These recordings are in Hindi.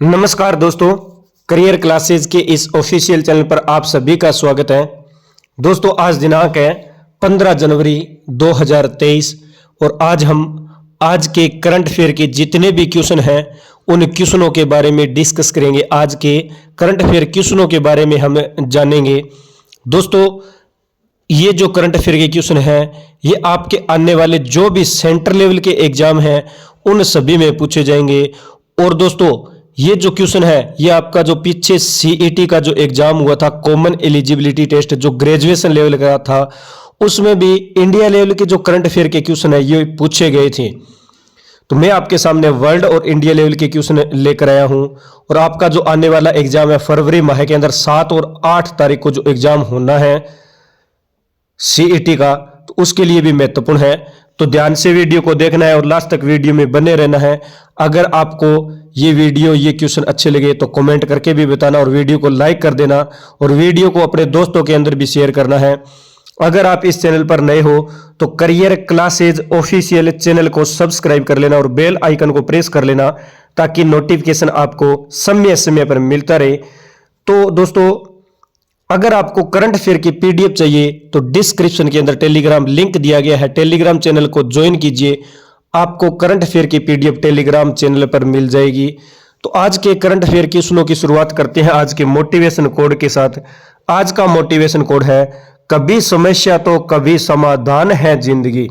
नमस्कार दोस्तों, करियर क्लासेज के इस ऑफिशियल चैनल पर आप सभी का स्वागत है। दोस्तों, आज दिनांक है 15 जनवरी 2023 और आज हम आज के करंट अफेयर के जितने भी क्वेश्चन हैं उन क्वेश्चनों के बारे में डिस्कस करेंगे। आज के करंट अफेयर क्वेश्चनों के बारे में हम जानेंगे। दोस्तों, ये जो करंट अफेयर के क्वेश्चन हैं ये आपके आने वाले जो भी सेंटर लेवल के एग्जाम हैं उन सभी में पूछे जाएंगे। और दोस्तों, ये जो क्वेश्चन है ये आपका जो पीछे सीईटी का जो एग्जाम हुआ था, कॉमन एलिजिबिलिटी टेस्ट, जो ग्रेजुएशन लेवल का था, उसमें भी इंडिया लेवल के जो करंट अफेयर के क्वेश्चन है ये पूछे गए थे। तो मैं आपके सामने वर्ल्ड और इंडिया लेवल के क्वेश्चन लेकर आया हूं। और आपका जो आने वाला एग्जाम है फरवरी माह के अंदर 7 और 8 तारीख को जो एग्जाम होना है सीईटी का, तो उसके लिए भी महत्वपूर्ण है। तो ध्यान से वीडियो को देखना है और लास्ट तक वीडियो में बने रहना है। अगर आपको ये वीडियो ये क्वेश्चन अच्छे लगे तो कमेंट करके भी बताना और वीडियो को लाइक कर देना और वीडियो को अपने दोस्तों के अंदर भी शेयर करना है। अगर आप इस चैनल पर नए हो तो करियर क्लासेज ऑफिशियल चैनल को सब्सक्राइब कर लेना और बेल आइकन को प्रेस कर लेना ताकि नोटिफिकेशन आपको समय समय पर मिलता रहे। तो दोस्तों, अगर आपको करंट अफेयर की पीडीएफ चाहिए तो डिस्क्रिप्शन के अंदर टेलीग्राम लिंक दिया गया है, टेलीग्राम चैनल को ज्वाइन कीजिए, आपको करंट अफेयर की पीडीएफ टेलीग्राम चैनल पर मिल जाएगी। तो आज के करंट अफेयर क्वेश्चनों की शुरुआत करते हैं आज के मोटिवेशन कोड के साथ। आज का मोटिवेशन कोड है, कभी समस्या तो कभी समाधान है जिंदगी,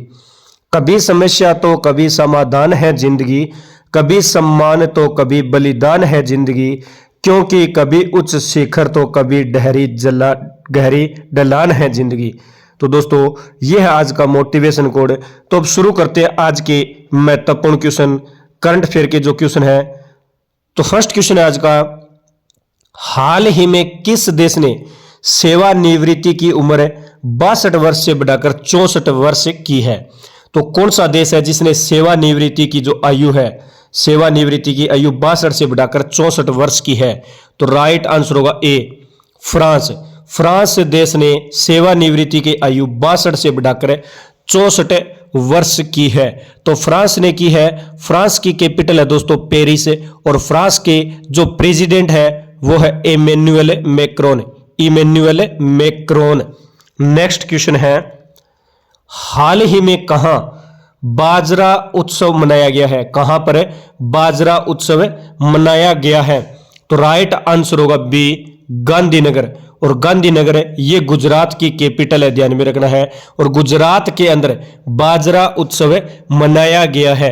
कभी समस्या तो कभी समाधान है जिंदगी, कभी सम्मान तो कभी बलिदान है जिंदगी, क्योंकि कभी उच्च शिखर तो कभी गहरी ढलान है जिंदगी। तो दोस्तों, यह है आज का मोटिवेशन कोड। तो अब शुरू करते हैं आज के महत्वपूर्ण क्वेश्चन, करंट अफेयर के जो क्वेश्चन है। तो फर्स्ट क्वेश्चन है आज का, हाल ही में किस देश ने सेवानिवृत्ति की उम्र 62 वर्ष से बढ़ाकर 64 वर्ष की है? तो कौन सा देश है जिसने सेवानिवृत्ति की जो आयु है, सेवानिवृत्ति की आयु 62 से बढ़ाकर 64 वर्ष की है? तो राइट आंसर होगा ए, फ्रांस। फ्रांस देश ने सेवानिवृत्ति की आयु 62 से बढ़ाकर 64 वर्ष की है। तो फ्रांस ने की है। फ्रांस की कैपिटल है दोस्तों पेरिस और फ्रांस के जो प्रेसिडेंट है वो है Emmanuel Macron, Emmanuel Macron. Next question है, हाल ही में कहां बाजरा उत्सव मनाया गया है? कहां पर बाजरा उत्सव मनाया गया है? तो राइट आंसर होगा बी, गांधीनगर। और गांधीनगर ये गुजरात की कैपिटल है, ध्यान में रखना है। और गुजरात के अंदर बाजरा उत्सव मनाया गया है।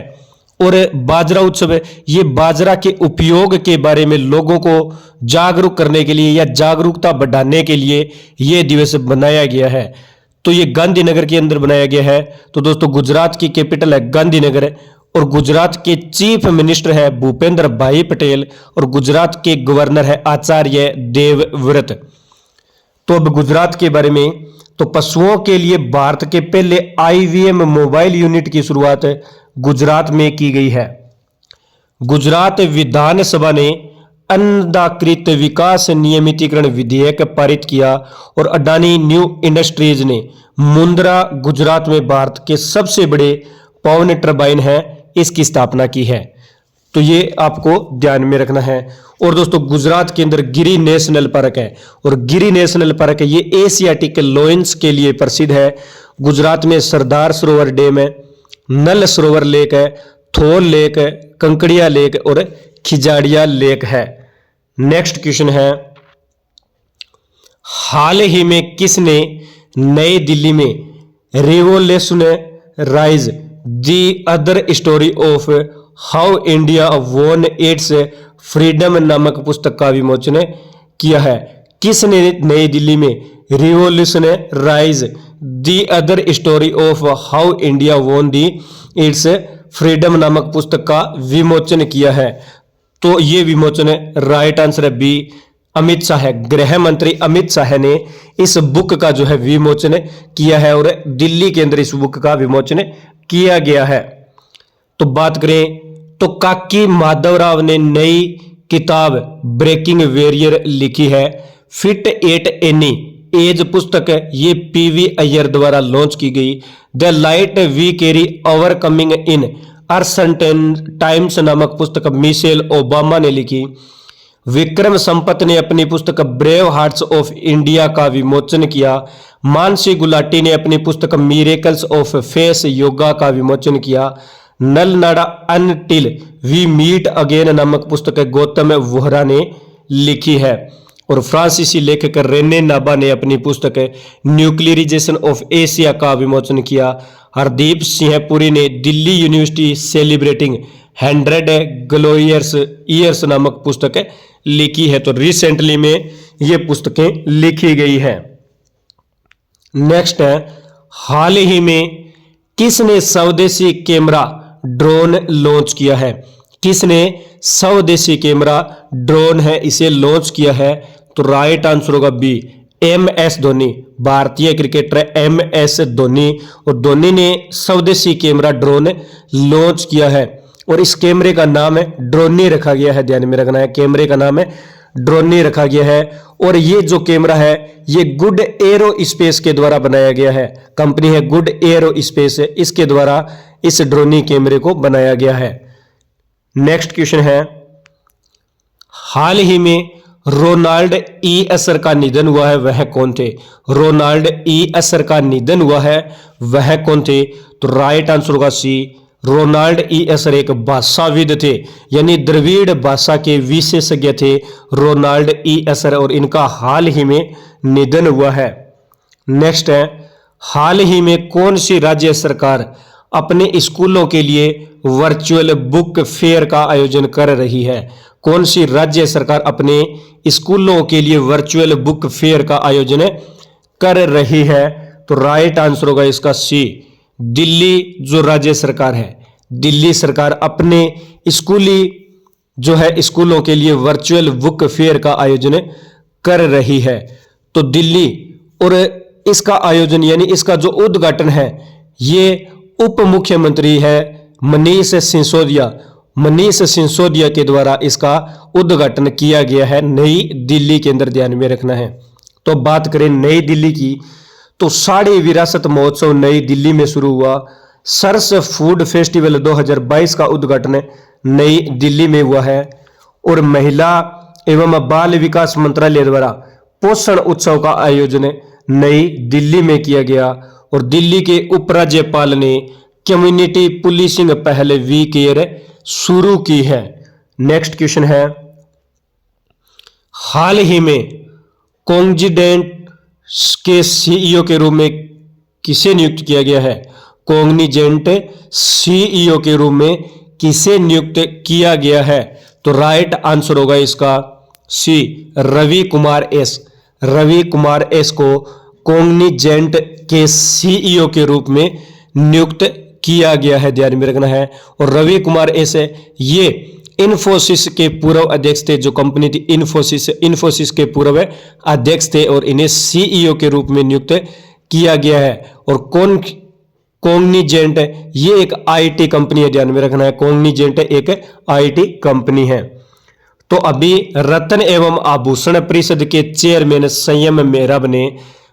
और बाजरा उत्सव ये बाजरा के उपयोग के बारे में लोगों को जागरूक करने के लिए या जागरूकता बढ़ाने के लिए ये दिवस बनाया गया है। तो ये गांधीनगर के अंदर बनाया गया है। तो दोस्तों, गुजरात की कैपिटल है गांधीनगर और गुजरात के चीफ मिनिस्टर है भूपेंद्र भाई पटेल और गुजरात के गवर्नर है आचार्य देवव्रत। तो अब गुजरात के बारे में, तो पशुओं के लिए भारत के पहले आईवीएम मोबाइल यूनिट की शुरुआत गुजरात में की गई है। गुजरात विधानसभा ने अन्नदाकृत विकास नियमितीकरण विधेयक पारित किया और अडानी न्यू इंडस्ट्रीज ने मुंद्रा गुजरात में भारत के सबसे बड़े पवन टरबाइन है इसकी स्थापना की है। तो ये आपको ध्यान में रखना है। और दोस्तों, गुजरात के अंदर गिरी नेशनल पार्क है और गिरी नेशनल पार्क है ये एशियाटिक लॉयंस के लिए प्रसिद्ध है। गुजरात में सरदार सरोवर डैम है, नल सरोवर लेक है, थोल लेक है, कंकड़िया लेक और खिजाड़िया लेक है। नेक्स्ट क्वेश्चन है, हाल ही में किसने नई दिल्ली में revolution rise the other story of how India won it's freedom नामक पुस्तक का विमोचन किया है? किसने नई दिल्ली में revolution rise the other story of how India won the it's freedom नामक पुस्तक का विमोचन किया है? तो ये विमोचन राइट आंसर है बी, अमित शाह, गृह मंत्री अमित शाह ने इस बुक का जो है विमोचन किया है और दिल्ली के अंदर इस बुक का विमोचन किया गया है। तो बात करें तो काकी माधवराव ने नई किताब ब्रेकिंग वेरियर लिखी है। फिट एट एनी एज पुस्तक ये पीवी अय्यर द्वारा लॉन्च की गई। The light we carry overcoming in uncertain times नामक पुस्तक मिशेल ओबामा ने लिखी। विक्रम संपत ने अपनी पुस्तक ब्रेव हार्ट्स ऑफ इंडिया का विमोचन किया। मानसी गुलाटी ने अपनी पुस्तक मिरेकल्स ऑफ फेस योगा का विमोचन किया। नल नाडा अनटिल वी मीट अगेन नामक पुस्तक गौतम वोहरा ने लिखी है। और फ्रांसीसी लेखक रेने नाबा ने अपनी पुस्तक न्यूक्लियराइजेशन ऑफ एशिया का विमोचन किया। हरदीप सिंह पुरी ने Delhi university celebrating 100 glorious years नामक पुस्तक लिखी है। तो रिसेंटली में ये पुस्तकें लिखी गई है। नेक्स्ट है, हाल ही में किसने स्वदेशी कैमरा ड्रोन लॉन्च किया है? किसने स्वदेशी कैमरा ड्रोन है इसे लॉन्च किया है? तो राइट आंसर होगा बी, MS धोनी। भारतीय क्रिकेटर MS धोनी, और धोनी ने स्वदेशी कैमरा ड्रोन लॉन्च किया है और इस कैमरे का नाम है ड्रोनी रखा गया है। ध्यान में रखना है, कैमरे का नाम है ड्रोनी रखा गया है। और ये जो कैमरा है ये गुड एरो स्पेस के द्वारा बनाया गया है। कंपनी है गुड एरो स्पेस, इसके द्वारा इस ड्रोनी कैमरे को बनाया गया है। नेक्स्ट क्वेश्चन है, हाल ही में रोनाल्ड ई असर का निधन हुआ है, वह कौन थे? रोनाल्ड ई असर का निधन हुआ है, वह कौन थे? तो राइट आंसर होगा सी, रोनाल्ड ई असर एक भाषाविद थे, यानी द्रविड़ भाषा के विशेषज्ञ थे रोनाल्ड ई असर, और इनका हाल ही में निधन हुआ है। नेक्स्ट है, हाल ही में कौन सी राज्य सरकार अपने स्कूलों के लिए वर्चुअल बुक फेयर का आयोजन कर रही है? कौन सी राज्य सरकार अपने स्कूलों के लिए वर्चुअल बुक फेयर का आयोजन कर रही है? तो राइट आंसर होगा इसका सी, दिल्ली जो राज्य सरकार है, दिल्ली सरकार अपने स्कूली जो है स्कूलों के लिए वर्चुअल बुक फेयर का आयोजन कर रही है। तो दिल्ली, और इसका आयोजन यानी इसका जो उद्घाटन है ये उप मुख्यमंत्री है मनीष सिसोदिया के द्वारा इसका उद्घाटन किया गया है नई दिल्ली के अंदर। ध्यान में रखना है। तो बात करें नई दिल्ली की, तो साड़ी विरासत महोत्सव नई दिल्ली में शुरू हुआ। सरस फूड फेस्टिवल 2022 का उद्घाटन नई दिल्ली में हुआ है। और महिला एवं बाल विकास मंत्रालय द्वारा पोषण उत्सव का आयोजन नई दिल्ली में किया गया। और दिल्ली के उपराज्यपाल ने कम्युनिटी पुलिसिंग पहल वी केयर शुरू की है। नेक्स्ट क्वेश्चन है, हाल ही में कॉग्निजेंट के सीईओ के रूप में किसे नियुक्त किया गया है? कॉग्निजेंट सीईओ के रूप में किसे नियुक्त किया गया है? तो राइट आंसर होगा इसका सी, रवि कुमार एस। रवि कुमार एस को कॉग्निजेंट के सीईओ के रूप में नियुक्त किया गया है। ध्यान में रखना है। और रवि कुमार एस ये इन्फोसिस के पूर्व अध्यक्ष थे, जो कंपनी थी इन्फोसिस के पूर्व अध्यक्ष थे, और इन्हें सीईओ के रूप में नियुक्त किया गया है। और कॉग्निजेंट ये एक आईटी कंपनी है। ध्यान में रखना है, कॉग्निजेंट एक आईटी कंपनी है। तो अभी रत्न एवं आभूषण परिषद के चेयरमैन संयम मेहराब ने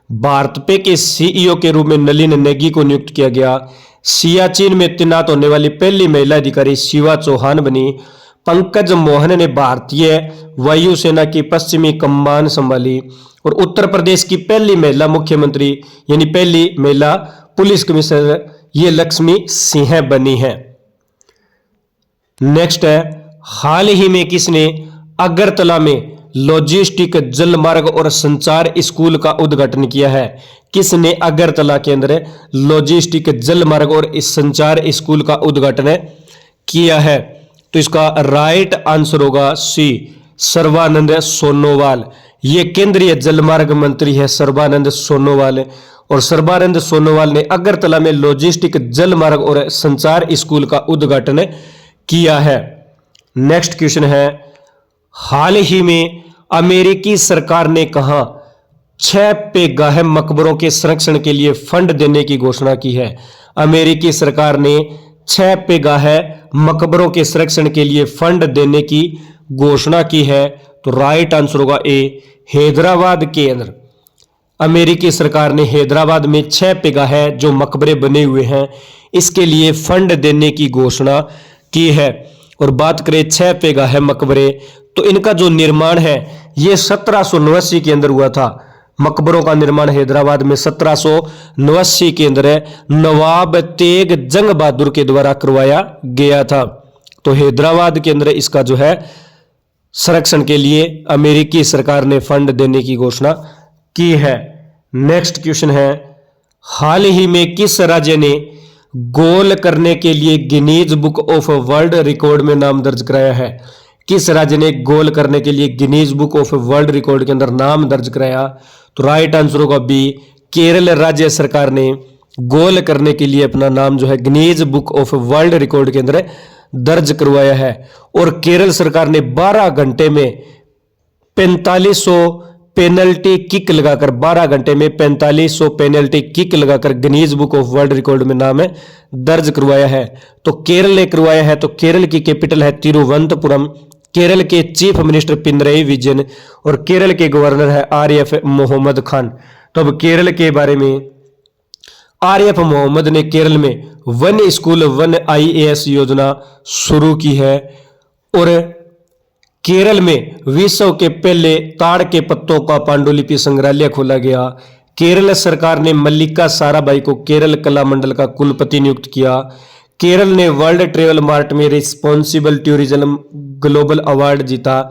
भारत पे के सीईओ के रूप में नलिन नेगी को नियुक्त किया गया। सियाचिन में तैनात होने वाली पहली महिला अधिकारी शिवा चौहान बनी। पंकज मोहन ने भारतीय वायुसेना की पश्चिमी कमान संभाली। और उत्तर प्रदेश की पहली महिला मुख्यमंत्री यानी पहली महिला पुलिस कमिश्नर ये लक्ष्मी सिंह बनी है। नेक्स्ट है, हाल ही में किसने अगरतला में लॉजिस्टिक जलमार्ग और संचार स्कूल का उद्घाटन किया है? किसने अगरतला के अंदर लॉजिस्टिक जलमार्ग और संचार स्कूल का उद्घाटन किया है? तो इसका राइट आंसर होगा सी, सर्बानंद सोनोवाल। ये केंद्रीय जलमार्ग मंत्री है सर्बानंद सोनोवाल। और सर्बानंद सोनोवाल ने अगरतला में लॉजिस्टिक जलमार्ग और संचार स्कूल का उद्घाटन किया है। नेक्स्ट क्वेश्चन है, हाल ही में अमेरिकी सरकार ने कहा 6 बेगाह मकबरों के संरक्षण के लिए फंड देने की घोषणा की है? अमेरिकी सरकार ने 6 बेगाह मकबरों के संरक्षण के लिए फंड देने की घोषणा की है। तो राइट आंसर होगा ए, हैदराबाद के अंदर अमेरिकी सरकार ने हैदराबाद में 6 जगह जो मकबरे बने हुए हैं इसके लिए फंड देने की घोषणा की है। और बात करें 6 जगह मकबरे, तो इनका जो निर्माण है ये 1789 के अंदर हुआ था। मकबरों का निर्माण हैदराबाद में 1789 के अंदर नवाब तेग जंग बहादुर के द्वारा करवाया गया था। तो हैदराबाद के अंदर इसका जो है संरक्षण के लिए अमेरिकी सरकार ने फंड देने की घोषणा की है। नेक्स्ट क्वेश्चन है, हाल ही में किस राज्य ने गोल करने के लिए Guinness book of world record में नाम दर्ज कराया है? किस राज्य ने गोल करने के लिए Guinness book of world record के अंदर नाम दर्ज कराया? तो राइट आंसर होगा बी, केरल राज्य सरकार ने गोल करने के लिए अपना नाम जो है Guinness book of world record के अंदर दर्ज करवाया है। और केरल सरकार ने 12 घंटे में 4500 पेनल्टी किक लगाकर 12 घंटे में 4500 पेनल्टी किक लगाकर Guinness book of world record में नाम दर्ज करवाया है। तो केरल ने करवाया है। तो केरल की कैपिटल है तिरुवनंतपुरम। केरल के चीफ मिनिस्टर पिनरई विजयन और केरल के गवर्नर है आरिफ मोहम्मद खान। तो अब केरल के बारे में, आरिफ मोहम्मद ने केरल में वन स्कूल वन IAS योजना शुरू की है। और केरल में विश्व के पहले ताड़ के पत्तों का पांडुलिपि संग्रहालय खोला गया। केरल सरकार ने मल्लिका साराभाई को केरल कला मंडल का कुलपति नियुक्त किया। केरल ने वर्ल्ड ट्रेवल मार्ट में रिस्पॉन्सिबल टूरिज्म ग्लोबल अवार्ड जीता।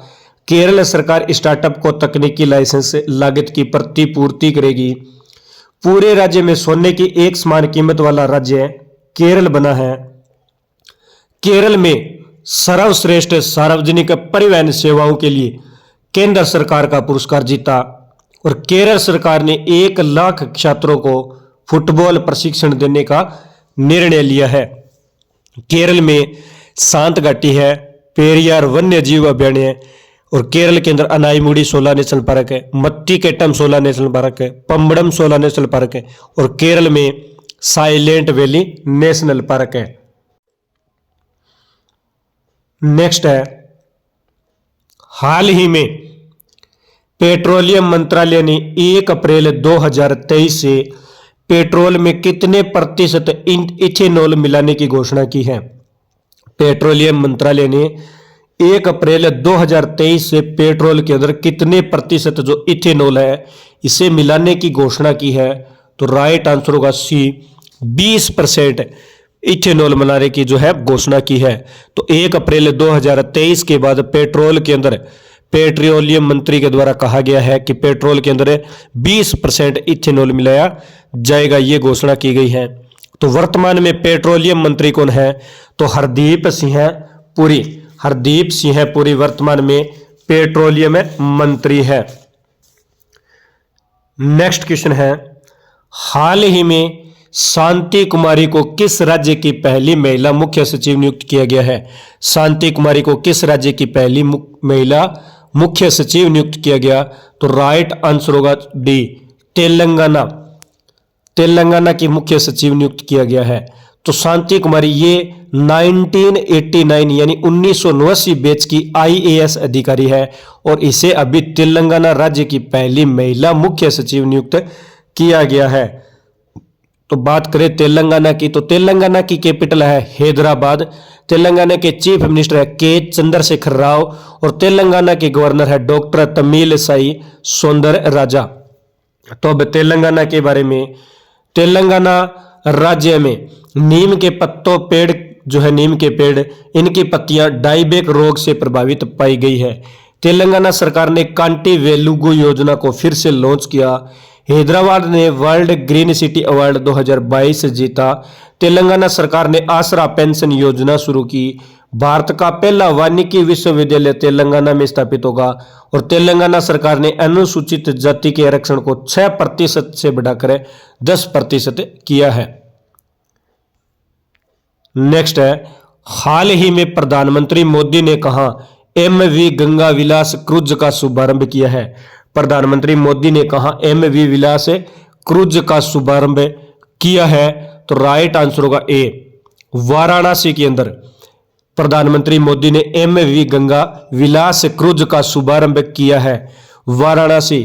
केरल सरकार स्टार्टअप को तकनीकी लाइसेंस लागत की प्रतिपूर्ति करेगी। पूरे राज्य में सोने की एक समान कीमत वाला राज्य केरल बना है। केरल में सर्वश्रेष्ठ सार्वजनिक परिवहन सेवाओं के लिए केंद्र सरकार का पुरस्कार जीता। और केरल सरकार ने 1 लाख छात्रों को फुटबॉल प्रशिक्षण देने का निर्णय लिया है। केरल में शांत घाटी है, पेरियार वन्य जीव अभयारण्य, और केरल के अंदर अनाईमुड़ी 16 नेशनल पार्क है, मत्तिकेट्टम 16 नेशनल पार्क है, पम्बड़म 16 नेशनल पार्क है, और केरल में साइलेंट वैली नेशनल पार्क है। नेक्स्ट है, हाल ही में पेट्रोलियम मंत्रालय ने 1 अप्रैल 2023 से पेट्रोल में कितने प्रतिशत इथेनॉल मिलाने की घोषणा की है? पेट्रोलियम मंत्रालय ने 1 अप्रैल 2023 से पेट्रोल के अंदर कितने प्रतिशत जो इथेनॉल है इसे मिलाने की घोषणा की है? तो राइट आंसर होगा सी, 20% इथेनॉल मिलाने की जो है घोषणा की है। तो 1 अप्रैल 2023 के बाद पेट्रोल के अंदर पेट्रोलियम मंत्री के द्वारा कहा गया है कि पेट्रोल के अंदर 20% इथेनॉल मिलाया जाएगा, ये घोषणा की गई है। तो वर्तमान में पेट्रोलियम मंत्री कौन है? तो हरदीप सिंह पुरी। हरदीप सिंह पुरी वर्तमान में पेट्रोलियम मंत्री है। नेक्स्ट क्वेश्चन है, हाल ही में शांति कुमारी को किस राज्य की पहली महिला मुख्य सचिव नियुक्त किया गया है? शांति कुमारी को किस राज्य की पहली महिला मुख्य सचिव नियुक्त किया गया? तो राइट आंसर होगा डी, तेलंगाना। तेलंगाना की मुख्य सचिव नियुक्त किया गया है। तो शांति कुमारी ये 1989 यानी 1989 बैच की IAS अधिकारी है और इसे अभी तेलंगाना राज्य की पहली महिला मुख्य सचिव नियुक्त किया गया है। तो बात करें तेलंगाना की, तो तेलंगाना की कैपिटल है हैदराबाद। तेलंगाना के चीफ मिनिस्टर है के चंद्रशेखर राव और तेलंगाना के गवर्नर है डॉक्टर तमिलसाई सौंदरराजा। तो अब तेलंगाना के बारे में, तेलंगाना राज्य में नीम के पत्तों पेड़ जो है, नीम के पेड़, इनकी पत्तियां डाईबैक रोग से प्रभावित पाई गई है। तेलंगाना सरकार ने कांटी वेलुगु योजना को फिर से लॉन्च किया। हैदराबाद ने वर्ल्ड ग्रीन सिटी अवार्ड 2022 जीता। तेलंगाना सरकार ने आसरा पेंशन योजना शुरू की। भारत का पहला वानिकी विश्वविद्यालय तेलंगाना में स्थापित होगा और तेलंगाना सरकार ने अनुसूचित जाति के आरक्षण को 6% से बढ़ाकर 10% किया है। नेक्स्ट है, हाल ही में प्रधानमंत्री मोदी ने कहा MV गंगा विलास क्रूज का शुभारंभ किया है? प्रधानमंत्री मोदी ने कहा MV विलास क्रूज का शुभारंभ किया है? तो राइट आंसर होगा ए, वाराणसी के अंदर प्रधानमंत्री मोदी ने MV गंगा विलास क्रूज का शुभारंभ किया है वाराणसी।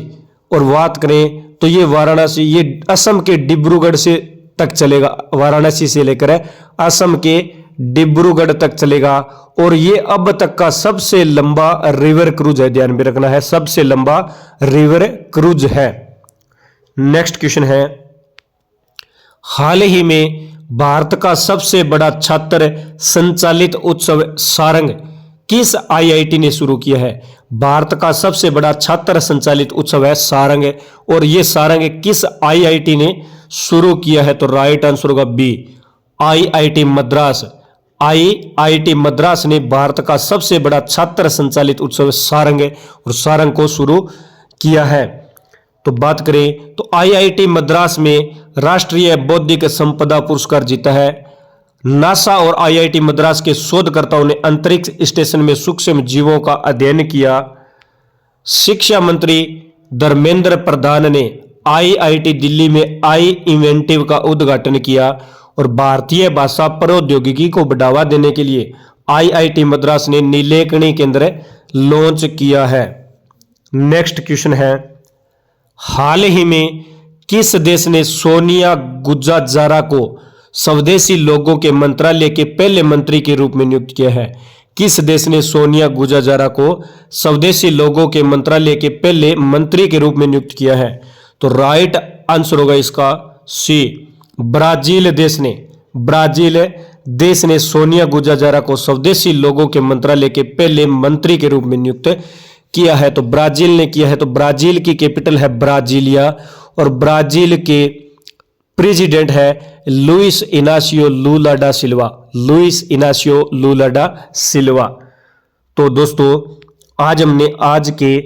और बात करें तो ये वाराणसी, ये असम के डिब्रूगढ़ से तक चलेगा, वाराणसी से लेकर असम के डिब्रूगढ़ तक चलेगा। और ये अब तक का सबसे लंबा रिवर क्रूज है, ध्यान में रखना है, सबसे लंबा रिवर क्रूज है। नेक्स्ट क्वेश्चन है, हाल ही में भारत का सबसे बड़ा छात्र संचालित उत्सव सारंग किस आईआईटी ने शुरू किया है? भारत का सबसे बड़ा छात्र संचालित उत्सव है सारंग, और यह सारंग किस आईआईटी ने शुरू किया है? तो राइट आंसर होगा B, IIT Madras. IIT Madras ने भारत का सबसे बड़ा छात्र संचालित उत्सव सारंग और सारंग को शुरू किया है। तो बात करें तो आईआईटी मद्रास में राष्ट्रीय बौद्धिक संपदा पुरस्कार जीता है। नासा और आईआईटी मद्रास के शोधकर्ताओं ने अंतरिक्ष स्टेशन में सूक्ष्म जीवों का अध्ययन किया। शिक्षा मंत्री धर्मेंद्र प्रधान ने आईआईटी दिल्ली में आई इवेंटिव का उद्घाटन किया। और भारतीय भाषा प्रौद्योगिकी को बढ़ावा देने के लिए आईआईटी मद्रास ने नीलेकणी केंद्र लॉन्च किया है। नेक्स्ट क्वेश्चन है, हाल ही में किस देश ने सोनिया गुज्जारा को स्वदेशी लोगों के मंत्रालय के पहले मंत्री के रूप में नियुक्त किया है? किस देश ने सोनिया गुज्जारा को स्वदेशी लोगों के मंत्रालय के पहले मंत्री के रूप में नियुक्त किया है? तो राइट आंसर होगा इसका सी, ब्राजील देश ने। ब्राजील देश ने सोनिया गुज्जारा को स्वदेशी लोगों के मंत्रालय के पहले मंत्री के रूप में नियुक्त किया है। तो ब्राजील ने किया है। तो ब्राजील की कैपिटल है ब्राजीलिया, और ब्राजील के प्रेसिडेंट है लुइस इनासियो लुला डा सिल्वा। लुइस इनासियो लुला डा सिल्वा। तो दोस्तों आज हमने आज के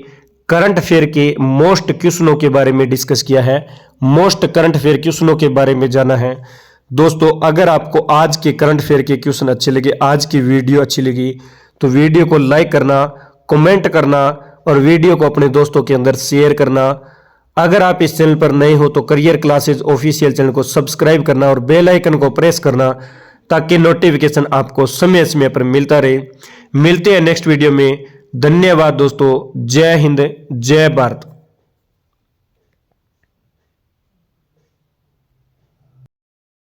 करंट अफेयर के मोस्ट क्वेश्चनों के बारे में डिस्कस किया है, मोस्ट करंट अफेयर क्वेश्चनों के बारे में जाना है। दोस्तों अगर आपको आज के करंट अफेयर के क्वेश्चन अच्छे लगे, आज की वीडियो अच्छी लगी, तो वीडियो को लाइक करना, कमेंट करना और वीडियो को अपने दोस्तों के अंदर शेयर करना। अगर आप इस चैनल पर नए हो तो करियर क्लासेज ऑफिशियल चैनल को सब्सक्राइब करना और बेल आइकन को प्रेस करना, ताकि नोटिफिकेशन आपको समय समय पर मिलता रहे। मिलते हैं नेक्स्ट वीडियो में। धन्यवाद दोस्तों। जय हिंद, जय भारत।